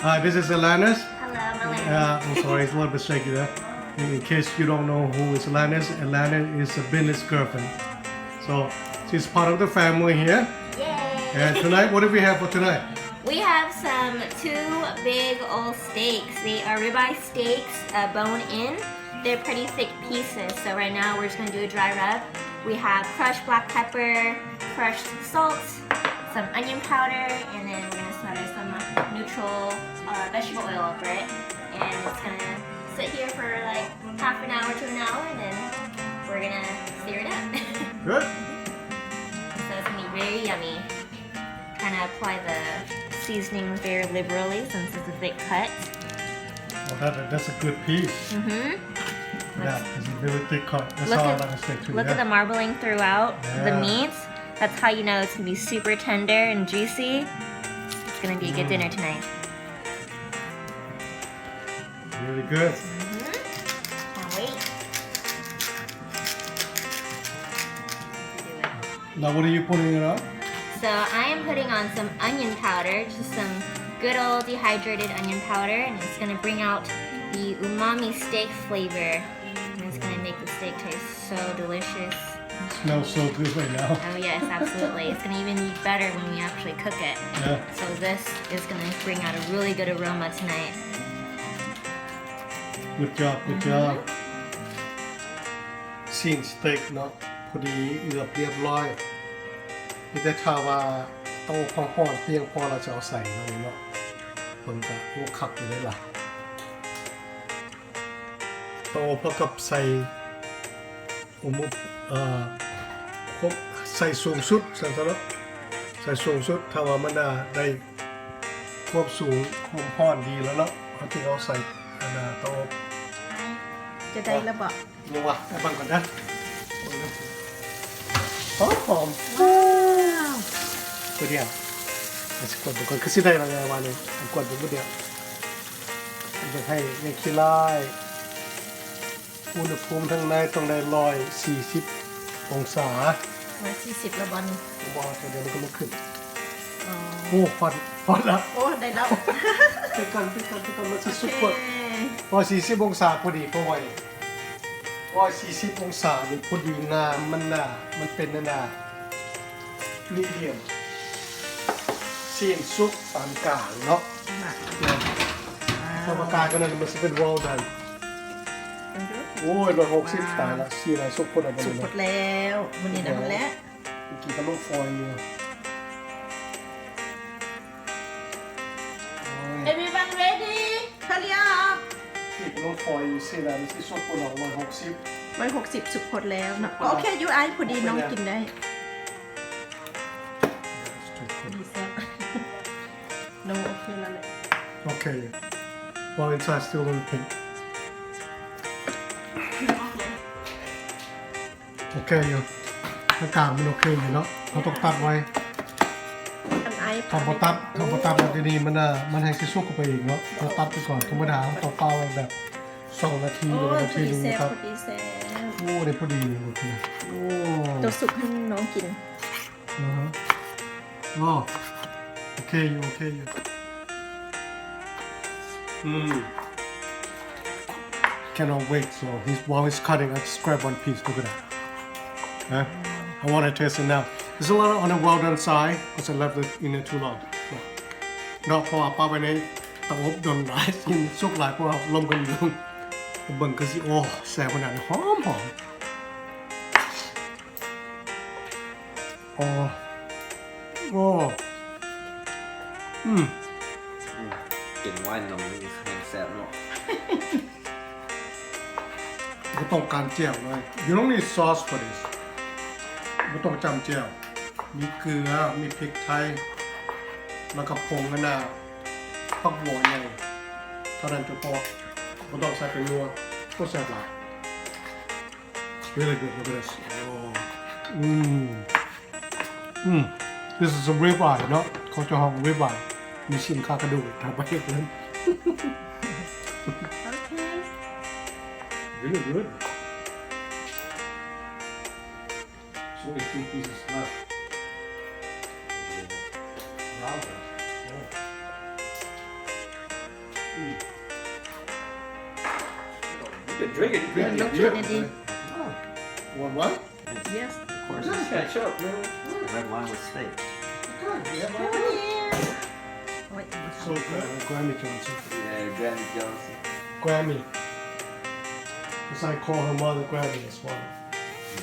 This is Alanis. Hello, Melinda. I'm sorry, it's a little bit shaky there. In case you don't know who is Alanis is a Billy's girlfriend. So she's part of the family here. Yay! And tonight, what do we have for tonight? We have some 2 big old steaks. They are ribeye steaks, bone in. They're pretty thick pieces. So right now we're just gonna do a dry rub. We have crushed black pepper, crushed salt, some onion powder, and then we're gonna smother some neutral vegetable oil over it. And it's gonna sit here for like half an hour to an hour, and then we're gonna sear it up. Good. So it's gonna be very yummy. Trying to apply the seasonings very liberally since it's a thick cut. Well, that's a good piece. Mm-hmm. Yeah, it's a really thick cut. That's Look how I at- like to steak too. Look yeah. at the marbling throughout the Yeah. meats. That's how you know it's gonna be super tender and juicy. It's gonna be a good dinner tonight. Really good. Can't wait. Now, what are you putting it on? So I am putting on some onion powder, just some good old dehydrated onion powder, and it's gonna bring out the umami steak flavor. And it's gonna make the steak taste so delicious. It smells so good right now. Oh yes, absolutely. It's gonna even be better when we actually cook it. Yeah. So this is gonna bring out a really good aroma tonight. Good job, good job. ซีนสเต็กเนาะพอดีเรียบร้อยมีแต่ถ้าว่าโตพอๆเพียงพอเราจะเอาใส่ลงเนาะมันก็โอ้คักอยู่เลยล่ะโตพอกับใส่ครบใส่สูงสุดสันสลับใส่สูงสุดถ้าว่ามันได้ควบสูงความร้อนดีแล้วเนาะเขาที่เขาใส่โต จะได้ระเบาะ นี่วะเอาบังก่อนนะหอมหอม ว้าว ตัวเดียวเอาสกดดูก่อนคือสิได้อะไรวะเนี่ยเอากดดูตัวเดียวจะให้ในขี้ไล่อุณหภูมิทั้งในต้องได้140 องศา 140ระบอน บอกตัวเดียวมันก็ลุกขึ้น อ๋อ โอ้ฮอตแล้ว โอ้ได้แล้ว ไปกันมันจะ โอ สุก เค กว่า140 องศาพอดีเพราะว่า140 องศานี่พอดีน้ำมันเป็นมีเดียมซีนซุกปานกลางเนาะ สมการก็นั่นมันจะเป็นวอลดันโอ้ย160ตายละซีอะไรซุกคนอะไร สุกหมดแล้ววันนี้นะมันแล้ว เมื่อกี้ก็ต้องฟอยอยู่ Everyone ready hurry up ที่ก็ต้องฟอยอยู่ซีอะไรมันที่ซุกคนละ160 160สุกหมดแล้วนะโอเคยูไอพอดีน้องกินได้ดีแซ่บน้องโอเคแล้วแหละ Okay while inside still in pink Okay อยู่อากาศมันโอเคอยู่เนาะเราต้องตัดไว้ อันไอ ทำพอตัดมันจะดีมันให้ซิซุกเข้าไปอีกเนาะเราตัดไปก่อนธรรมดาต้องเป้าไว้แบบ2 นาทีห โอ้ รือ พ นา อ ที ดี นึง แซ่บ นะครับ พอดีแซ่บ โอ้ได้พอดีเลยลูกนะโอ้ ตัวสุกให้น้องกิน อ๋อโอเคอยู่cannot wait so while he's cutting I just grab one piece look at that huh? I want to taste it now there's a lot on the well done side because I left it in there too long เนาะเพราะว่าป้าไปในเตาอบโดนหลายกินสุกหลายเพราะว่าลมกันอยู่เบิ่งก็สิโอ้แซ่บขนาดนี้หอมโอ้กินว่ายน้ำนี่แข็งแซ่บเนาะ ไม่ต้องการเจียวเลย you don't need sauce for this ไม่ต้องจำเจียวมีเกลือมีพริกไทยแล้วก็ผงกระนาผักบัวใหญ่เท่านั้นจะพอไม่ต้องใส่เป็นนัวก็แซ่บหลาย really good look at this this is a rib eye เนาะเขาจะห้อง rib eye มีชิ้นข้ากระดูกทำไปเองนั้น โอเค really good so only 2 pieces left wow You can drink it. You can Look, drink it. Kennedy. Want one? Yes. Of course, it's ketchup, man. Red wine with steak. Wait, So Grammy Johnson. Yeah, Granny Johnson. Grammy. Because I call her mother Grammy as well.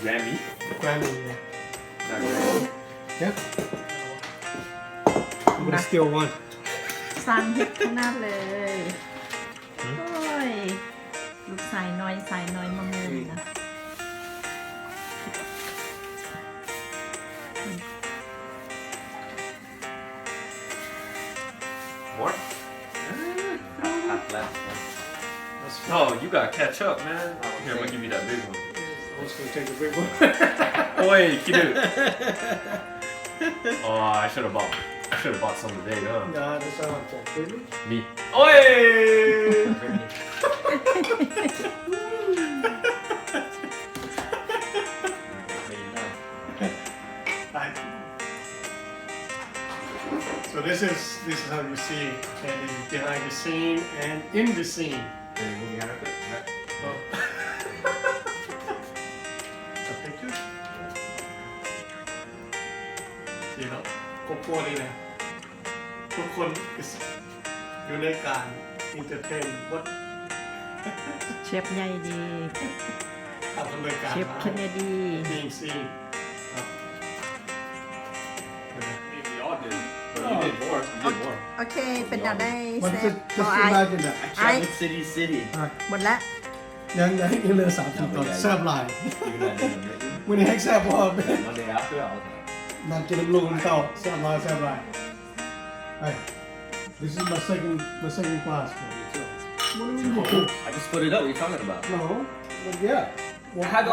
Grammy? Grammy, yeah. Not Grammy. Yeah. I'm gonna steal one. สั่งเห็ดขนาดเลยโอ้ยลูกสายน้อยมาเมินนะ More? Hot left. That's Oh, you got ketchup, man. Here, I'm gonna give you that big one. I was gonna take the big one. Oi, kiddo. Oh, I should have bought some today, huh? Nah, that's not for baby. Me. Oi! So this is how you see Candy behind the scene and in the scene. Oh. It's a picture. See, no? ครบครัวนี่นะทุกคนอยู่ในการ entertain วัด เชฟใหญ่ดี ทำดำเนินการ เชฟเคนเนดี being seen ครับ We all did. But you did more. You did more. โอเค เป็นอย่างได้ มัน เซ จะ ฟ จะ พอไอ imagine that Chocolate City City. หมดแล้ว ยังเหลือ3 ทีตอนแซ่บหลาย Even that didn't วันนี้ให้แซ่บพอ Monday after, I was like, นั่งกินน้ำลูกน้ำเต้าแซ่บหลายแซ่บหลาย Hey, this is my second class. me too. What do you mean? I just put it up. What are you talking about? No, but yeah. Well, How do